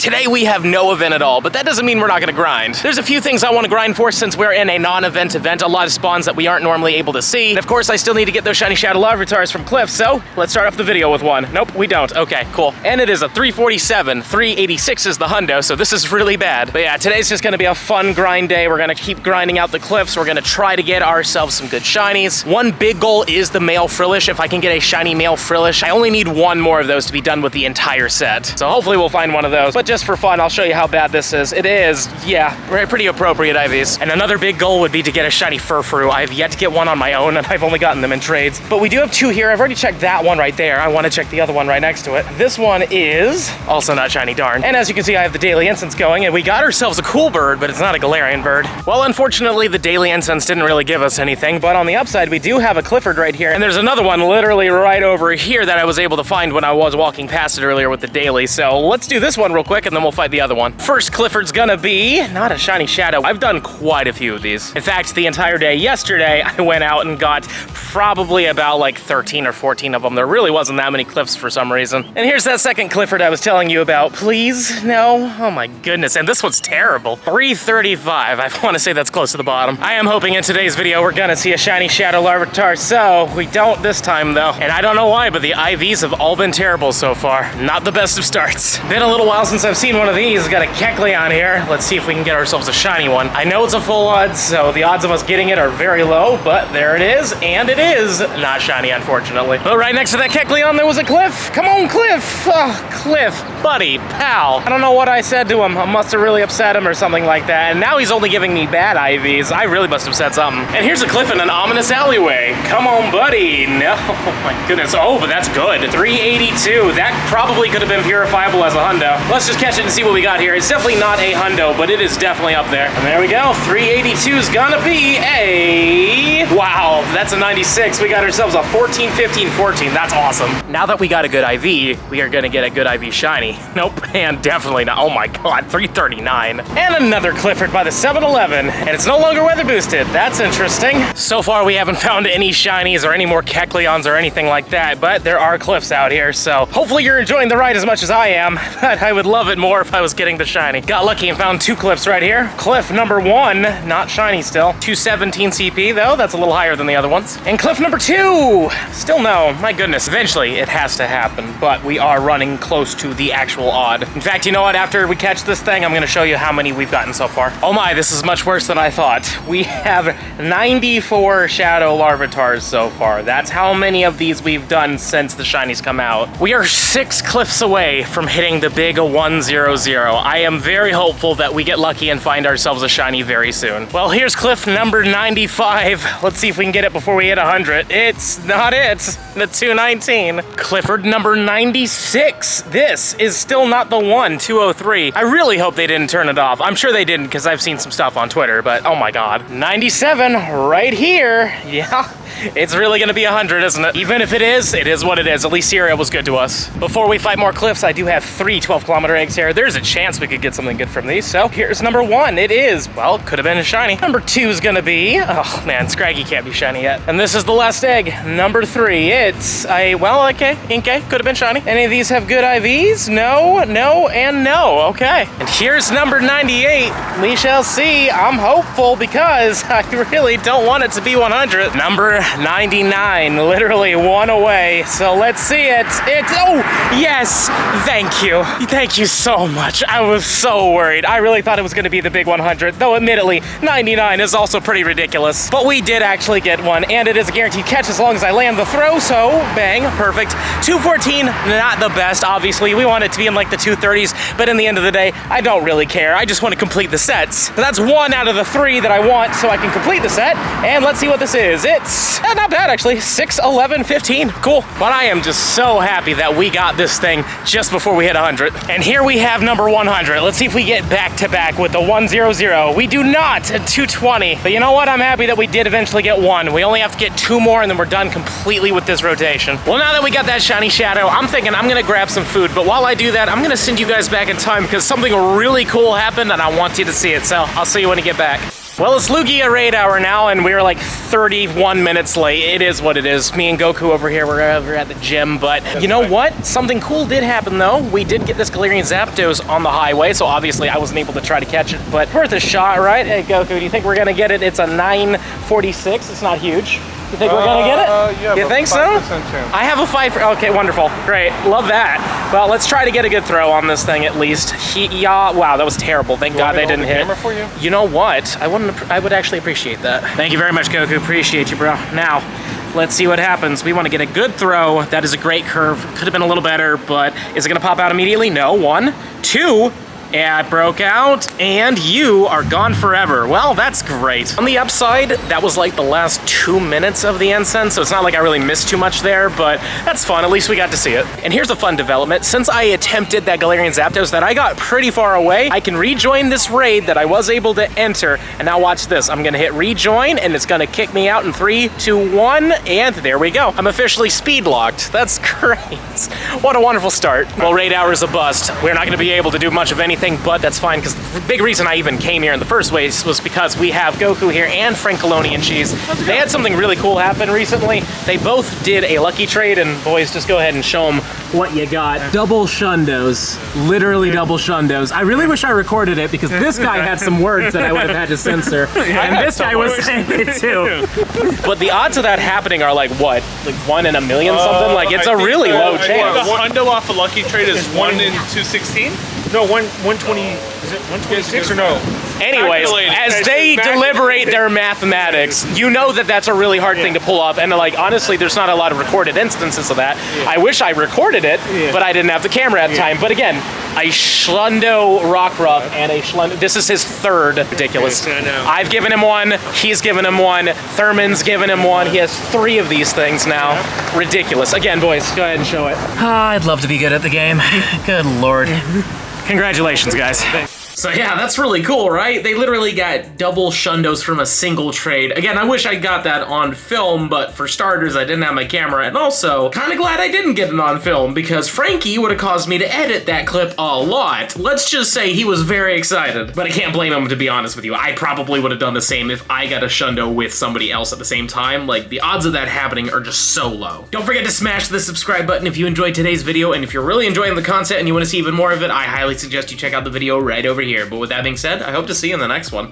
Today we have no event at all, but that doesn't mean we're not gonna grind. There's a few things I wanna grind for since we're in a non-event event, a lot of spawns that we aren't normally able to see. And of course, I still need to get those shiny shadow larvatars from Cliff, so let's start off the video with one. Nope, we don't. Okay, cool. And it is a 347, 386 is the hundo, so this is really bad. But yeah, today's just gonna be a fun grind day. We're gonna keep grinding out the cliffs. We're gonna try to get ourselves some good shinies. One big goal is the male frillish. If I can get a shiny male frillish, I only need one more of those to be done with the entire set. So hopefully we'll find one of those. But just for fun, I'll show you how bad this is. It is, yeah, pretty appropriate IVs. And another big goal would be to get a shiny Furfru. I've yet to get one on my own, and I've only gotten them in trades. But we do have two here. I've already checked that one right there. I want to check the other one right next to it. This one is also not shiny, darn. And as you can see, I have the daily incense going, and we got ourselves a cool bird, but it's not a Galarian bird. Well, unfortunately, the daily incense didn't really give us anything, but on the upside, we do have a Clifford right here, and there's another one literally right over here that I was able to find when I was walking past it earlier with the daily. So let's do this one real quick, and then we'll fight the other one. First Clifford's gonna be not a shiny shadow. I've done quite a few of these. In fact, the entire day yesterday, I went out and got probably about like 13 or 14 of them. There really wasn't that many cliffs for some reason. And here's that second Clifford I was telling you about. Please, no? Oh my goodness, and this one's terrible. 335, I want to say that's close to the bottom. I am hoping in today's video we're gonna see a shiny shadow larvitar, so we don't this time though. And I don't know why, but the IVs have all been terrible so far. Not the best of starts. Been a little while since I've seen one of these. Got a Kecleon on here. Let's see if we can get ourselves a shiny one. I know it's a full odds, so the odds of us getting it are very low, but there it is, and it is not shiny, unfortunately. But right next to that Kecleon, there was a Cliff. Come on, Cliff. Oh, Cliff, buddy, pal. I don't know what I said to him. I must have really upset him or something like that, and now he's only giving me bad IVs. I really must have said something. And here's a Cliff in an ominous alleyway. Come on, buddy. No, oh my goodness. Oh, but that's good. 382. That probably could have been purifiable as a hundo. Let's just catch it and see what we got here. It's definitely not a hundo, but it is definitely up there. And there we go. 382 is gonna be a... Wow, that's a 96. We got ourselves a 14, 15, 14. That's awesome. Now that we got a good IV, we are gonna get a good IV shiny. Nope, and definitely not. Oh my god, 339. And another Clifford by the 7-Eleven, and it's no longer weather boosted. That's interesting. So far, we haven't found any shinies or any more Kecleons or anything like that, but there are cliffs out here, so hopefully you're enjoying the ride as much as I am. But I would love it more if I was getting the shiny. Got lucky and found two cliffs right here. Cliff number 1, not shiny still. 217 CP though, that's a little higher than the other ones. And cliff number 2, still no. My goodness, eventually it has to happen, but we are running close to the actual odd. In fact, you know what? After we catch this thing, I'm gonna show you how many we've gotten so far. Oh my, this is much worse than I thought. We have 94 shadow larvatars so far. That's how many of these we've done since the shinies come out. We are 6 cliffs away from hitting the big 100. I am very hopeful that we get lucky and find ourselves a shiny very soon. Well, here's cliff number 95. Let's see if we can get it before we hit 100. It's not it. The 219. Clifford number 96. This is still not the one, 203. I really hope they didn't turn it off. I'm sure they didn't because I've seen some stuff on Twitter, but oh my god. 97 right here. Yeah. It's really gonna be 100, isn't it? Even if it is what it is. At least Syria was good to us. Before we fight more cliffs, I do have 3 12-kilometer eggs here. There's a chance we could get something good from these. So here's number 1. It is, well, could have been a shiny. Number 2 is gonna be, oh man, Scraggy can't be shiny yet. And this is the last egg. Number 3, it's a, well, okay, Inkay, could have been shiny. Any of these have good IVs? No, no, and no. Okay. And here's number 98. We shall see. I'm hopeful because I really don't want it to be 100. Number 99, literally 1 away. So let's see it. It's, oh, yes, thank you. Thank you so much. I was so worried. I really thought it was gonna be the big 100, though admittedly, 99 is also pretty ridiculous. But we did actually get one, and it is a guaranteed catch as long as I land the throw, so bang, perfect. 214, not the best, obviously. We want it to be in like the 230s, but in the end of the day, I don't really care. I just want to complete the sets. So that's 1 out of the 3 that I want, so I can complete the set, and let's see what this is. It's not bad, actually. 6, 11, 15. Cool. But I am just so happy that we got this thing just before we hit 100. And here we have number 100. Let's see if we get back to back with the 100. We do not at 220. But you know what? I'm happy that we did eventually get 1. We only have to get 2 more and then we're done completely with this rotation. Well, now that we got that shiny shadow, I'm thinking I'm gonna grab some food. But while I do that, I'm gonna send you guys back in time because something really cool happened and I want you to see it. So I'll see you when you get back. Well, it's Lugia raid hour now, and we're like 31 minutes late. It is what it is. Me and Goku over here, we're over at the gym, but you know what? Something cool did happen, though. We did get this Galarian Zapdos on the highway, so obviously I wasn't able to try to catch it, but worth a shot, right? Hey, Goku, do you think we're gonna get it? It's a 946. It's not huge. You think we're gonna get it? Yeah, you think so? Chance. I have a 5. Okay, wonderful. Great. Love that. Well, let's try to get a good throw on this thing at least. Yeah, wow, that was terrible. Thank God they didn't hit. Camera for you? You know what? I would actually appreciate that. Thank you very much, Goku. Appreciate you, bro. Now, let's see what happens. We want to get a good throw. That is a great curve. Could have been a little better, but is it gonna pop out immediately? No. 1, 2. Yeah, it broke out, and you are gone forever. Well, that's great. On the upside, that was like the last 2 minutes of the Ensign, so it's not like I really missed too much there, but that's fun. At least we got to see it. And here's a fun development. Since I attempted that Galarian Zapdos that I got pretty far away, I can rejoin this raid that I was able to enter, and now watch this. I'm gonna hit rejoin, and it's gonna kick me out in 3, 2, 1, and there we go. I'm officially speed locked. That's great. What a wonderful start. Well, raid hour is a bust. We're not gonna be able to do much of anything, but that's fine, because the big reason I even came here in the first place was because we have Goku here and Francoloni and Cheese. They had something really cool happen recently. They both did a lucky trade, and boys, just go ahead and show them what you got. Double Shundos. Literally double Shundos. I really wish I recorded it, because this guy had some words that I would have had to censor, and this guy was saying it too. But the odds of that happening are like what? Like 1 in a million something? Like it's a really low chance. The hundo off a lucky trade is 1 in 216? No, 120, is it 126 or no? Anyways, as they deliberate their mathematics, you know that that's a really hard thing to pull off, and like honestly, there's not a lot of recorded instances of that. I wish I recorded it, but I didn't have the camera at the time. But again, a Shlundo Rockruff and a Shlundo, this is his third. Ridiculous. I've given him 1, he's given him 1, Thurman's given him 1, he has 3 of these things now. Ridiculous. Again, boys, go ahead and show it. I'd love to be good at the game. Good Lord. Congratulations, guys. So yeah, that's really cool, right? They literally got double Shundos from a single trade. Again, I wish I got that on film, but for starters, I didn't have my camera, and also, kinda glad I didn't get it on film, because Frankie would have caused me to edit that clip a lot. Let's just say he was very excited, but I can't blame him, to be honest with you. I probably would have done the same if I got a Shundo with somebody else at the same time. Like, the odds of that happening are just so low. Don't forget to smash the subscribe button if you enjoyed today's video, and if you're really enjoying the content and you want to see even more of it, I highly suggest you check out the video right over here. But with that being said, I hope to see you in the next one.